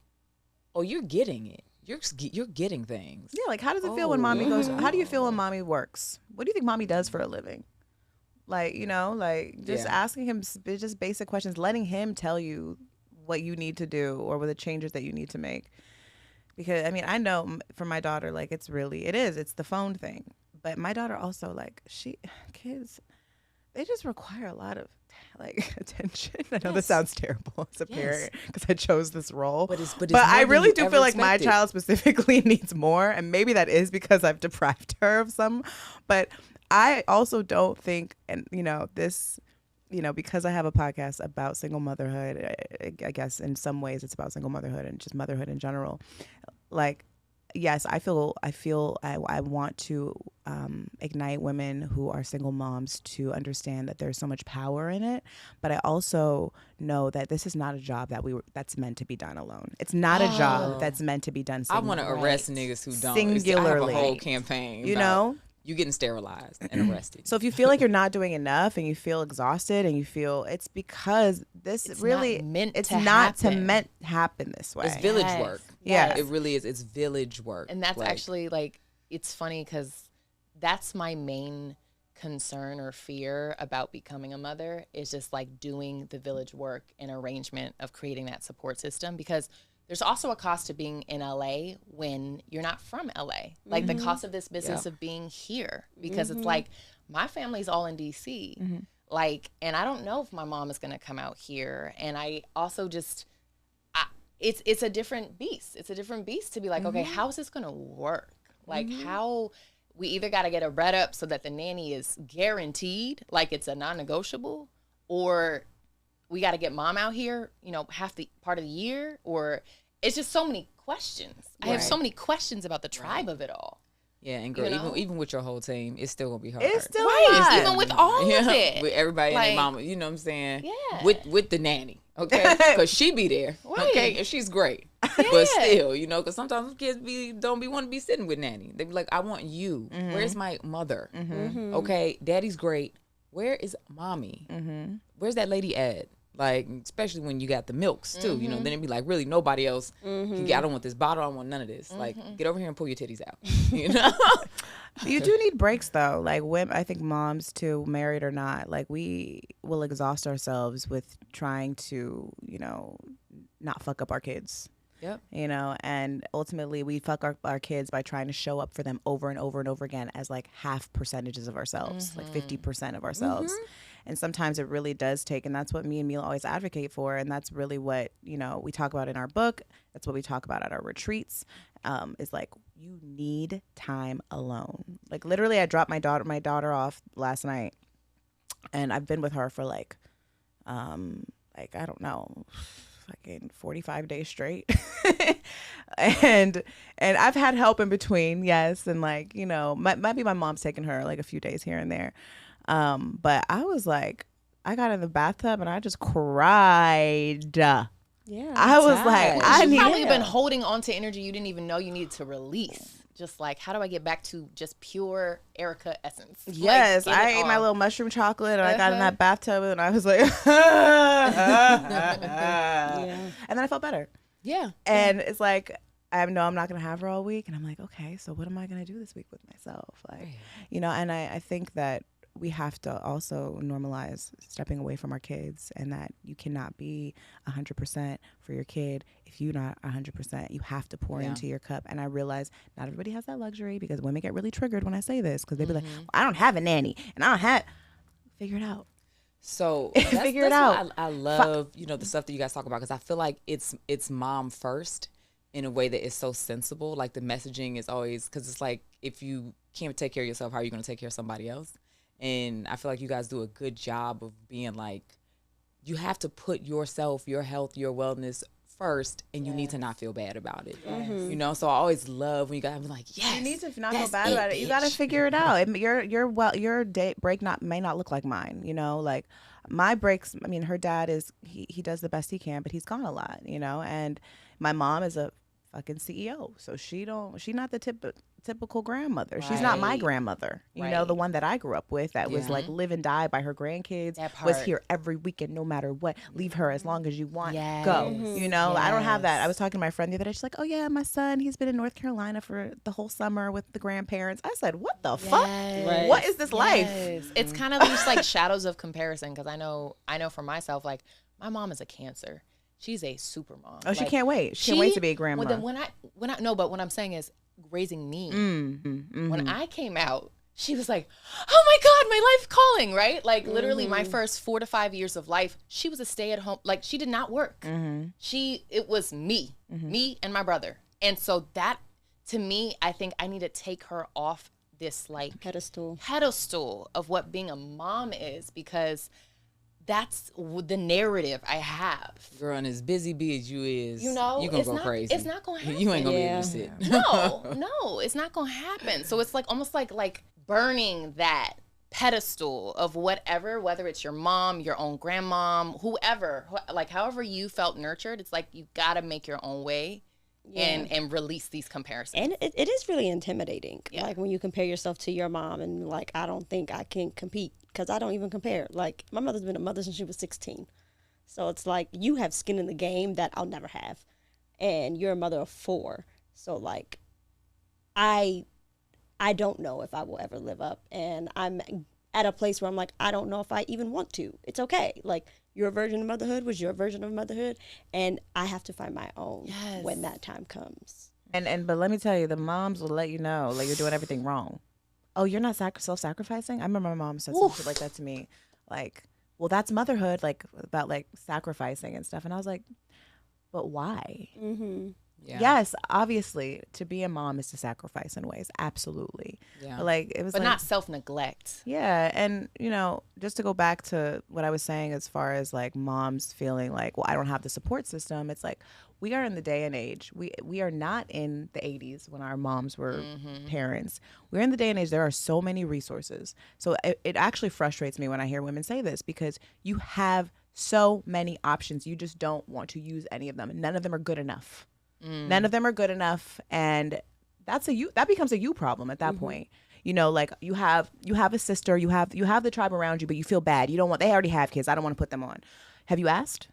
oh, you're getting it. You're getting things. Yeah, like, how does it feel when mommy goes? How do you feel when mommy works? What do you think mommy does for a living? Like, you know, like, just asking him just basic questions, letting him tell you what you need to do or what the changes that you need to make. Because, I mean, I know for my daughter, like, it's the phone thing. But my daughter also, like, kids, they just require a lot of, like, attention. I know this sounds terrible as a parent because I chose this role. But I really do feel like my child specifically needs more. And maybe that is because I've deprived her of some. But I also don't think, and, you know, this, you know, because I have a podcast about single motherhood, I guess in some ways it's about single motherhood and just motherhood in general. Like, yes, I want to ignite women who are single moms to understand that there's so much power in it. But I also know that this is not a job that's meant to be done alone. It's not a job that's meant to be done I singularly. want to arrest niggas who don't. Singularly. I have a whole campaign. You know? You getting sterilized and arrested. So if you feel like you're not doing enough and you feel exhausted and you feel, it's because it's really not meant it's to not happen. meant to happen this way. It's village work. Yes. It really is. It's village work. And that's actually, like, it's funny because that's my main concern or fear about becoming a mother, is just like doing the village work and arrangement of creating that support system. Because there's also a cost to being in LA when you're not from LA. Like, the cost of this business of being here, because it's like, my family's all in DC. Like, and I don't know if my mom is going to come out here. And I also just, it's a different beast. It's a different beast to be like, okay, how is this going to work? Like, we either got to get a red up so that the nanny is guaranteed, like it's a non-negotiable, or we got to get mom out here, you know, half the part of the year, or it's just so many questions. I have so many questions about the tribe of it all. Yeah, and girl, You know? even with your whole team, it's still gonna be hard. It's still Right, hard. even with all of it. With everybody and Like, their mama, you know what I'm saying? Yeah. With the nanny, okay? Because she be there, Right. okay? And she's great. But still, you know, because sometimes kids don't want to be sitting with nanny. They be like, I want you. Where's my mother? Okay, daddy's great. Where is mommy? Where's that lady at? Like, especially when you got the milks too, you know, then it'd be like, really nobody else. I don't want this bottle. I don't want none of this. Like, get over here and pull your titties out, you know? You do need breaks though. Like women, I think moms too, married or not, like we will exhaust ourselves with trying to, you know, not fuck up our kids. Yep. You know, and ultimately we fuck our kids by trying to show up for them over and over and over again as like half percentages of ourselves, like 50% of ourselves. And sometimes it really does take, and that's what me and Mila always advocate for. And that's really what, you know, we talk about in our book. That's what we talk about at our retreats, is like, you need time alone. Like literally I dropped my daughter off last night, and I've been with her for like I don't know, fucking 45 days straight. and I've had help in between, yes, and like, you know, might be my mom's taking her like a few days here and there. But I was like, I got in the bathtub and I just cried. Yeah. I was like, I You've need probably been holding on to energy you didn't even know you needed to release. Just like, how do I get back to just pure Erica essence? Yes, Like, I ate my off. little mushroom chocolate and I got in that bathtub and I was like, Yeah. and then I felt better. Yeah. And it's like, I know I'm not going to have her all week. And I'm like, okay, so what am I going to do this week with myself? Like, you know, and I think that we have to also normalize stepping away from our kids, and that you cannot be 100% for your kid if you're not 100%. You have to pour into your cup. And I realize not everybody has that luxury, because women get really triggered when I say this, because they be like, well, I don't have a nanny and I don't have, figure it out. So Figure it that's out. why I love, you know, the stuff that you guys talk about, because I feel like it's mom first in a way that is so sensible. Like the messaging is always, because it's like, if you can't take care of yourself, how are you going to take care of somebody else? And I feel like you guys do a good job of being like, you have to put yourself, your health, your wellness first, and you need to not feel bad about it. You know, so I always love when you guys be like, yes, You need to not feel bad about it. You got to figure it out. Your day break may not look like mine. You know, like my breaks. I mean, her dad is he does the best he can, but he's gone a lot. You know, and my mom is a fucking CEO, so she's not the typical grandmother. She's not my grandmother. You know, the one that I grew up with that was like live and die by her grandkids, was here every weekend, no matter what. Leave her as long as you want. Go. You know, I don't have that. I was talking to my friend the other day. She's like, oh yeah, my son, he's been in North Carolina for the whole summer with the grandparents. I said, what the fuck? Right. What is this life? It's kind of these like shadows of comparison, because I know for myself, like my mom is a Cancer. She's a super mom. Oh, she can't wait. She can't wait to be a grandma. When I no, but what I'm saying is raising me. When I came out, she was like, oh my God, my life calling, right? Like literally my first 4 to 5 years of life, she was a stay-at-home, like she did not work. It was me and my brother. And so that, to me, I think I need to take her off this like Pedestal of what being a mom is, because that's the narrative I have. Girl, and as busy bee as you is, You know, you're going to go crazy. It's not going to happen. You ain't going to be able to sit. No, it's not going to happen. So it's like almost like burning that pedestal of whatever, whether it's your mom, your own grandmom, whoever, like however you felt nurtured. It's like you got to make your own way. And release these comparisons. And it is really intimidating. Like when you compare yourself to your mom and like, I don't think I can compete, because I don't even compare. Like my mother's been a mother since she was 16. So it's like you have skin in the game that I'll never have. And you're a mother of 4. So like I don't know if I will ever live up. And I'm at a place where I'm like, I don't know if I even want to. It's okay. Like your version of motherhood was your version of motherhood, and I have to find my own when that time comes. But let me tell you, the moms will let you know, like, you're doing everything wrong. Oh, you're not self-sacrificing? I remember my mom said some shit like that to me. Like, well, that's motherhood, like, about, like, sacrificing and stuff. And I was like, but why? Yeah. Yes, obviously, to be a mom is to sacrifice in ways. Absolutely. Yeah. But like, it was But like, not self-neglect. yeah. And, you know, just to go back to what I was saying as far as like moms feeling like, well, I don't have the support system. It's like, we are in the day and age. We are not in the 80s when our moms were parents. We're in the day and age. There are so many resources. So it actually frustrates me when I hear women say this, because you have so many options. You just don't want to use any of them. None of them are good enough. None of them are good enough, and that becomes a you problem at that point. You know, like you have a sister, you have the tribe around you, but you feel bad. You don't want, they already have kids. I don't want to put them on. Have you asked?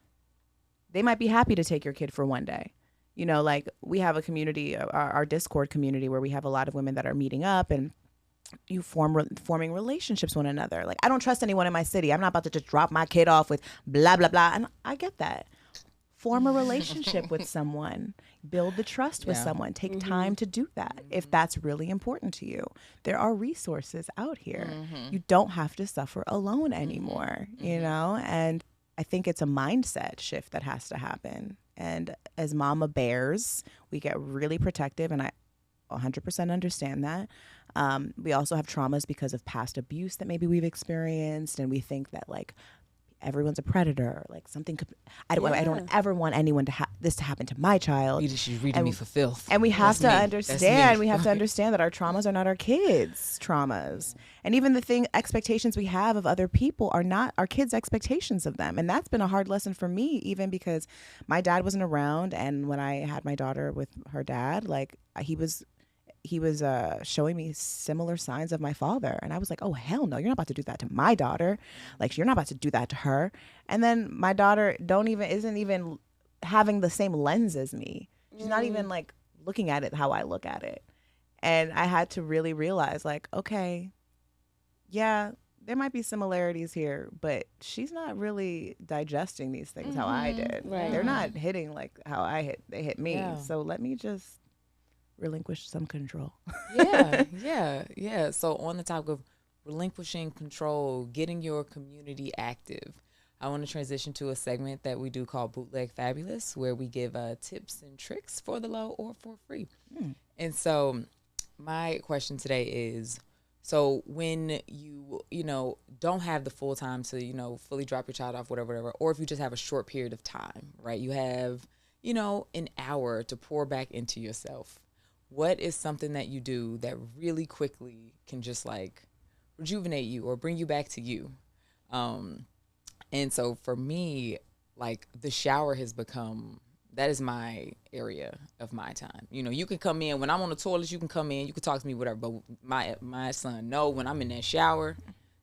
They might be happy to take your kid for one day. You know, like we have a community, our Discord community, where we have a lot of women that are meeting up and you forming relationships with one another. Like, I don't trust anyone in my city. I'm not about to just drop my kid off with blah, blah, blah. And I get that. Form a relationship with someone. Build the trust with someone. Take time to do that if that's really important to you. There are resources out here. You don't have to suffer alone anymore, you know? And I think it's a mindset shift that has to happen. And as mama bears, we get really protective, and I 100% understand that. We also have traumas because of past abuse that maybe we've experienced, and we think that like everyone's a predator, like something could. I don't ever want anyone to this to happen to my child. She's reading me for filth. And we have to understand. We have to Right. understand that our traumas are not our kids' traumas, and even the expectations we have of other people are not our kids' expectations of them. And that's been a hard lesson for me, even because my dad wasn't around, and when I had my daughter with her dad, like he was showing me similar signs of my father. And I was like, oh, hell no, you're not about to do that to my daughter. Like, you're not about to do that to her. And then my daughter isn't even having the same lens as me. She's not even like looking at it how I look at it. And I had to really realize, like, okay, yeah, there might be similarities here, but she's not really digesting these things how I did. Right. They're not hitting like how they hit me. Yeah. So let me just relinquish some control. Yeah. So on the topic of relinquishing control, getting your community active, I want to transition to a segment that we do called Bootleg Fabulous, where we give tips and tricks for the low or for free. And so my question today is, so when you don't have the full time to, fully drop your child off, whatever, or if you just have a short period of time, right? You have, an hour to pour back into yourself. What is something that you do that really quickly can just like rejuvenate you or bring you back to you? And so for me, like the shower has become, that is my area of my time. You can come in when I'm on the toilet, you can come in, you can talk to me, whatever. But my son, no, when I'm in that shower,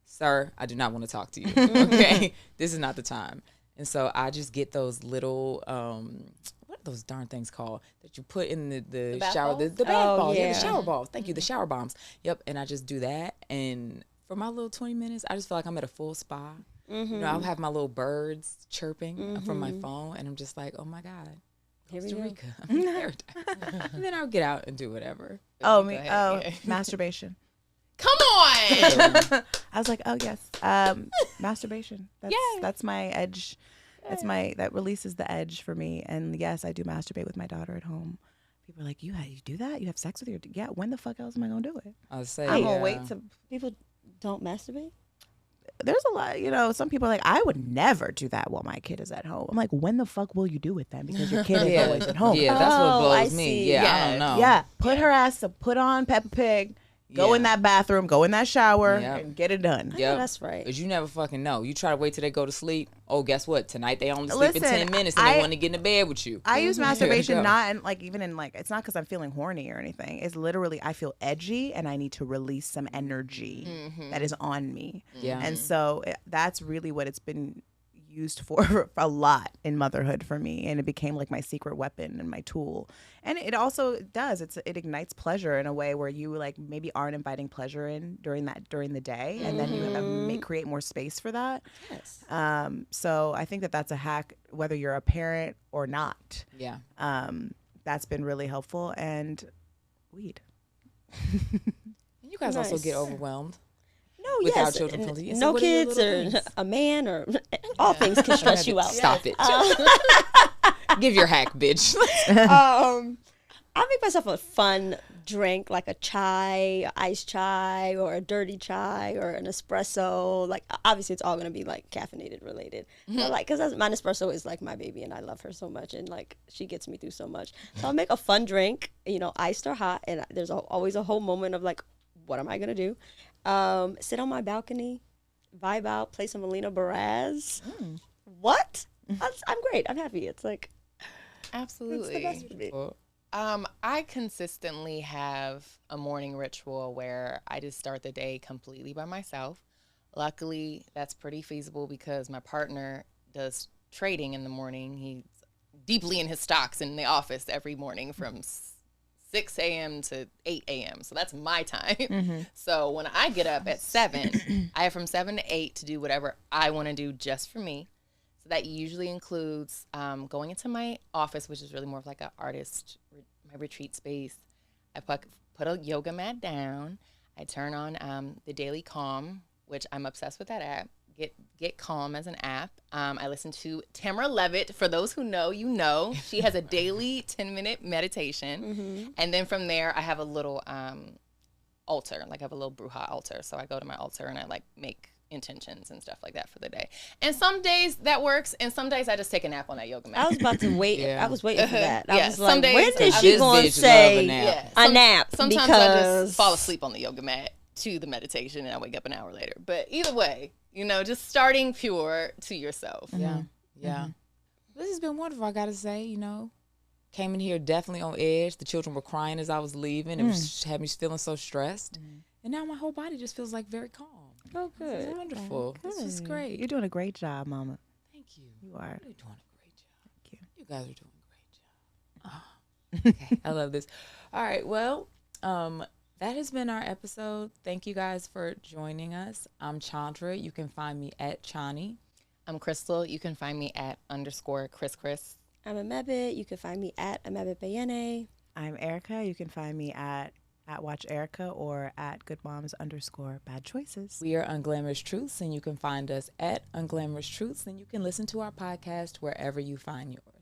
sir, I do not want to talk to you. Okay. This is not the time. And so I just get those little, what are those darn things called that you put in the shower? The bath balls. Yeah, the shower balls. Thank you. The shower bombs. Yep. And I just do that. And for my little 20 minutes, I just feel like I'm at a full spa. I'll have my little birds chirping from my phone. And I'm just like, oh my God. Costa Rica. I'm in paradise. And then I'll get out and do whatever. Masturbation. Come on. I was like, oh yes, masturbation. That's my edge. That releases the edge for me. And yes, I do masturbate with my daughter at home. People are like, you do that? You have sex with your? Yeah. When the fuck else am I gonna do it? I'll say, I'm gonna wait to people don't masturbate. There's a lot, some people are like, I would never do that while my kid is at home. I'm like, when the fuck will you do it then? Because your kid is always at home. Yeah, that's what blows I me. see. Yeah, Yeah. I don't know. Yeah, put on Peppa Pig, go in that bathroom, go in that shower, and get it done. Yeah, that's right. Because you never fucking know. You try to wait till they go to sleep. Oh, guess what? Tonight they only sleep in Listen, 10 minutes and they want to get in the bed with you. I use masturbation Go. not in it's not because I'm feeling horny or anything. It's literally I feel edgy and I need to release some energy that is on me. Yeah. And so that's really what it's been used for a lot in motherhood for me, and it became like my secret weapon and my tool. And it also does, it ignites pleasure in a way where you like maybe aren't inviting pleasure in during the day, and then you create more space for that. Yes. So I think that's a hack, whether you're a parent or not. Yeah. That's been really helpful. And weed. You guys also get overwhelmed. No, without yes. children from the- No what are your kids little or things? a man or all things can stress you out. Stop it. Give your hack, bitch. I make myself a fun drink, like a chai, iced chai, or a dirty chai, or an espresso. Like, obviously, it's all gonna be like caffeinated related. But like, cause my espresso is like my baby, and I love her so much, and like she gets me through so much. So I'll make a fun drink, iced or hot, and there's always a whole moment of like, what am I gonna do? Sit on my balcony, vibe out, play some Alina Baraz. What? I'm great. I'm happy. It's like Absolutely. it's the best for me. I consistently have a morning ritual where I just start the day completely by myself. Luckily, that's pretty feasible because my partner does trading in the morning. He's deeply in his stocks in the office every morning from 6 a.m. to 8 a.m. So that's my time. So when I get up at 7, I have from 7 to 8 to do whatever I want to do just for me. So that usually includes going into my office, which is really more of like an artist, my retreat space. I put a yoga mat down. I turn on the Daily Calm, which I'm obsessed with that app. Get Calm as an app. I listen to Tamara Levitt. For those who know, you know. She has a daily 10-minute meditation. And then from there, I have a little altar. Like I have a little bruja altar. So I go to my altar and I like make intentions and stuff like that for the day. And some days that works, and some days I just take a nap on that yoga mat. I was about to wait. Yeah. I was waiting for that. Yeah, I was like, some days- when is This she going to bitch say love a nap. a nap? Sometimes because I just fall asleep on the yoga mat to the meditation and I wake up an hour later. But either way, just starting pure to yourself. Yeah. This has been wonderful, I gotta say, Came in here definitely on edge. The children were crying as I was leaving. It was had me feeling so stressed. And now my whole body just feels like very calm. Oh, This good. is wonderful. This is great. You're doing a great job, Mama. Thank you. You are. You're doing a great job. Thank you. You guys are doing a great job. Okay, I love this. All right, well, that has been our episode. Thank you guys for joining us. I'm Chandra. You can find me at Chani. I'm Crystal. You can find me at _Chris. I'm Amebit. You can find me at Amebit Bayene. I'm Erica. You can find me at Watch Erica or at goodmoms_bad choices. We are Unglamorous Truths, and you can find us at Unglamorous Truths, and you can listen to our podcast wherever you find yours.